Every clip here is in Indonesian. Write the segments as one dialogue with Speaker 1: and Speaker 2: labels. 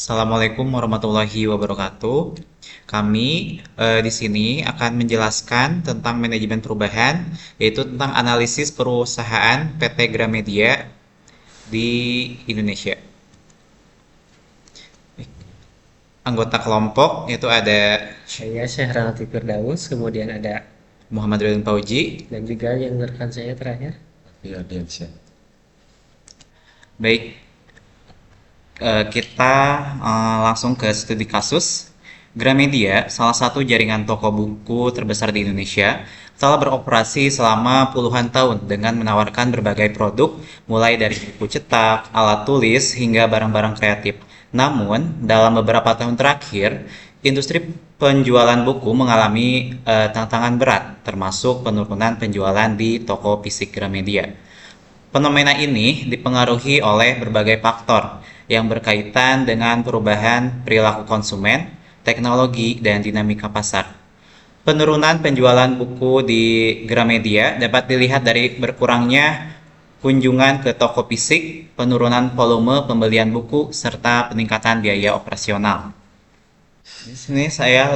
Speaker 1: Assalamualaikum warahmatullahi wabarakatuh. Kami di sini akan menjelaskan tentang manajemen perubahan, yaitu tentang analisis perusahaan PT Gramedia di Indonesia. Anggota kelompok yaitu ada
Speaker 2: Saya Syahran Latif Firdaus, kemudian ada
Speaker 1: Muhammad Ridwan Pauji.
Speaker 2: dan juga yang rekan saya terakhir.
Speaker 3: Iya, dia bisa.
Speaker 1: Baik, kita langsung ke studi kasus. Gramedia, salah satu jaringan toko buku terbesar di Indonesia, telah beroperasi selama puluhan tahun dengan menawarkan berbagai produk, mulai dari buku cetak, alat tulis, hingga barang-barang kreatif. Namun, dalam beberapa tahun terakhir, industri penjualan buku mengalami tantangan berat, termasuk penurunan penjualan di toko fisik Gramedia. Fenomena ini dipengaruhi oleh berbagai faktor yang berkaitan dengan perubahan perilaku konsumen, teknologi, dan dinamika pasar. Penurunan penjualan buku di Gramedia dapat dilihat dari berkurangnya kunjungan ke toko fisik, penurunan volume pembelian buku, serta peningkatan biaya operasional. Di sini saya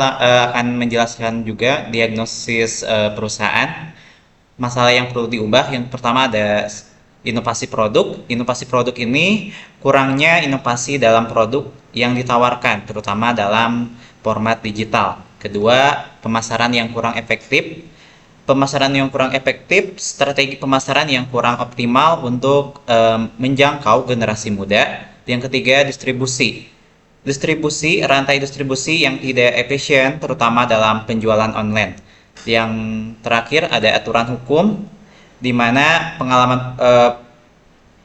Speaker 1: akan menjelaskan juga diagnosis perusahaan. Masalah yang perlu diubah, yang pertama ada inovasi produk. Inovasi produk ini kurangnya inovasi dalam produk yang ditawarkan, terutama dalam format digital. Kedua, pemasaran yang kurang efektif. Pemasaran yang kurang efektif, strategi pemasaran yang kurang optimal untuk menjangkau generasi muda. Yang ketiga, distribusi. Rantai distribusi yang tidak efisien, terutama dalam penjualan online. Yang terakhir ada aturan hukum, di mana pengalaman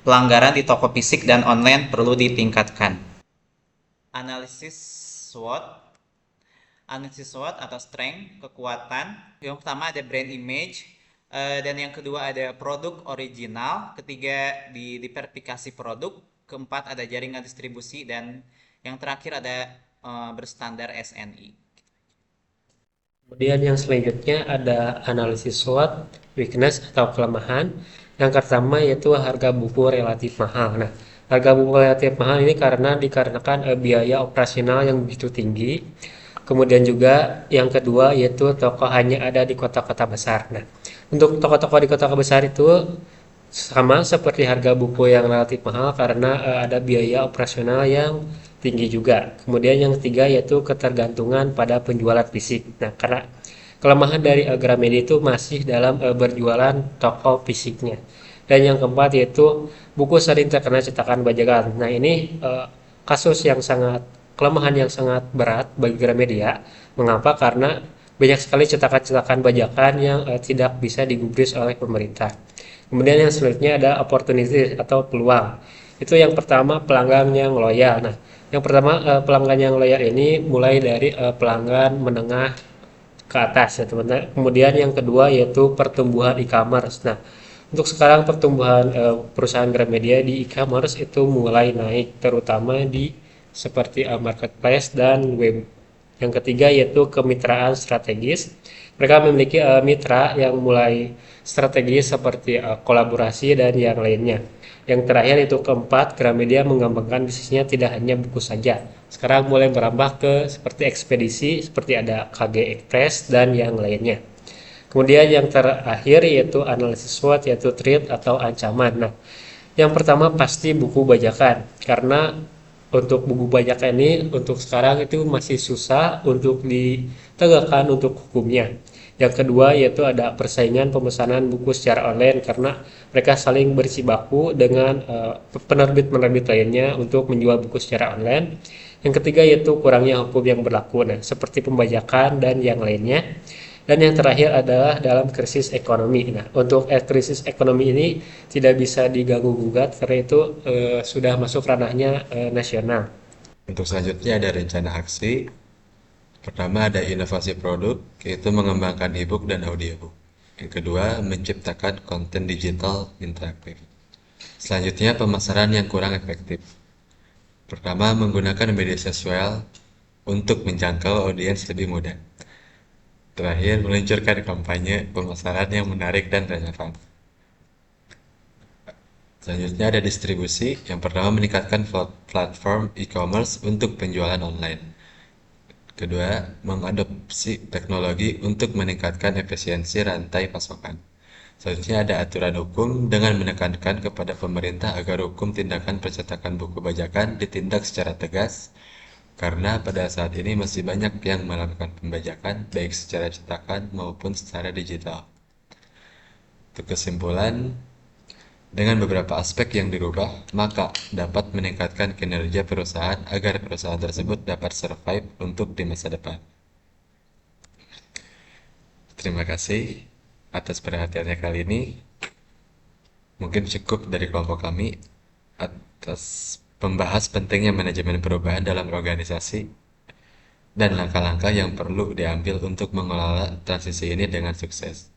Speaker 1: pelanggaran di toko fisik dan online perlu ditingkatkan. Analisis SWOT. Analisis SWOT atau strength, kekuatan. Yang pertama ada brand image, dan yang kedua ada produk original, ketiga di diversifikasi produk, keempat ada jaringan distribusi, dan yang terakhir ada berstandar SNI.
Speaker 2: Kemudian yang selanjutnya ada analisis SWOT, weakness atau kelemahan. Yang pertama yaitu harga buku relatif mahal. Nah, harga buku relatif mahal ini dikarenakan biaya operasional yang begitu tinggi. Kemudian juga yang kedua yaitu toko hanya ada di kota-kota besar. Nah, untuk toko-toko di kota besar itu sama seperti harga buku yang relatif mahal karena ada biaya operasional yang tinggi juga. Kemudian yang ketiga yaitu ketergantungan pada penjualan fisik. Nah, karena kelemahan dari Gramedia itu masih dalam berjualan toko fisiknya. Dan yang keempat yaitu buku sering terkena cetakan bajakan. Nah, ini kasus yang sangat kelemahan yang sangat berat bagi Gramedia. Mengapa? Karena banyak sekali cetakan-cetakan bajakan yang tidak bisa digubris oleh pemerintah. Kemudian yang selanjutnya ada opportunity atau peluang. Itu yang pertama pelanggan yang loyal. Nah, yang pertama pelanggan yang loyal ini mulai dari pelanggan menengah ke atas ya teman-teman. Kemudian yang kedua yaitu pertumbuhan e-commerce. Nah, untuk sekarang pertumbuhan perusahaan Gramedia di e-commerce itu mulai naik terutama di seperti marketplace dan web. Yang ketiga yaitu kemitraan strategis. Mereka memiliki mitra yang mulai strategis seperti kolaborasi dan yang lainnya. Yang terakhir itu keempat, Gramedia mengembangkan bisnisnya tidak hanya buku saja. Sekarang mulai merambah ke seperti ekspedisi, seperti ada KG Express dan yang lainnya. Kemudian yang terakhir yaitu analisis SWOT yaitu threat atau ancaman. Nah, yang pertama pasti buku bajakan karena untuk buku bajakan ini untuk sekarang itu masih susah untuk ditegakkan untuk hukumnya. Yang kedua yaitu ada persaingan pemesanan buku secara online karena mereka saling berjibaku dengan penerbit-penerbit lainnya untuk menjual buku secara online. Yang ketiga yaitu kurangnya hukum yang berlaku, nah seperti pembajakan dan yang lainnya. Dan yang terakhir adalah dalam krisis ekonomi. Nah, untuk krisis ekonomi ini tidak bisa diganggu gugat karena itu sudah masuk ranahnya nasional.
Speaker 3: Untuk selanjutnya ada rencana aksi. Pertama ada inovasi produk, yaitu mengembangkan e-book dan audiobook. Yang kedua, menciptakan konten digital interaktif. Selanjutnya, pemasaran yang kurang efektif. Pertama, menggunakan media sosial untuk menjangkau audiens lebih mudah. Terakhir, meluncurkan kampanye pemasaran yang menarik dan relevan. Selanjutnya ada distribusi. Yang pertama meningkatkan platform e-commerce untuk penjualan online. Kedua, mengadopsi teknologi untuk meningkatkan efisiensi rantai pasokan. Selanjutnya ada aturan hukum dengan menekankan kepada pemerintah agar hukum tindakan percetakan buku bajakan ditindak secara tegas karena pada saat ini masih banyak yang melakukan pembajakan baik secara cetakan maupun secara digital. Untuk kesimpulan, dengan beberapa aspek yang dirubah, maka dapat meningkatkan kinerja perusahaan agar perusahaan tersebut dapat survive untuk di masa depan. Terima kasih atas perhatiannya kali ini. Mungkin cukup dari kelompok kami atas membahas pentingnya manajemen perubahan dalam organisasi dan langkah-langkah yang perlu diambil untuk mengelola transisi ini dengan sukses.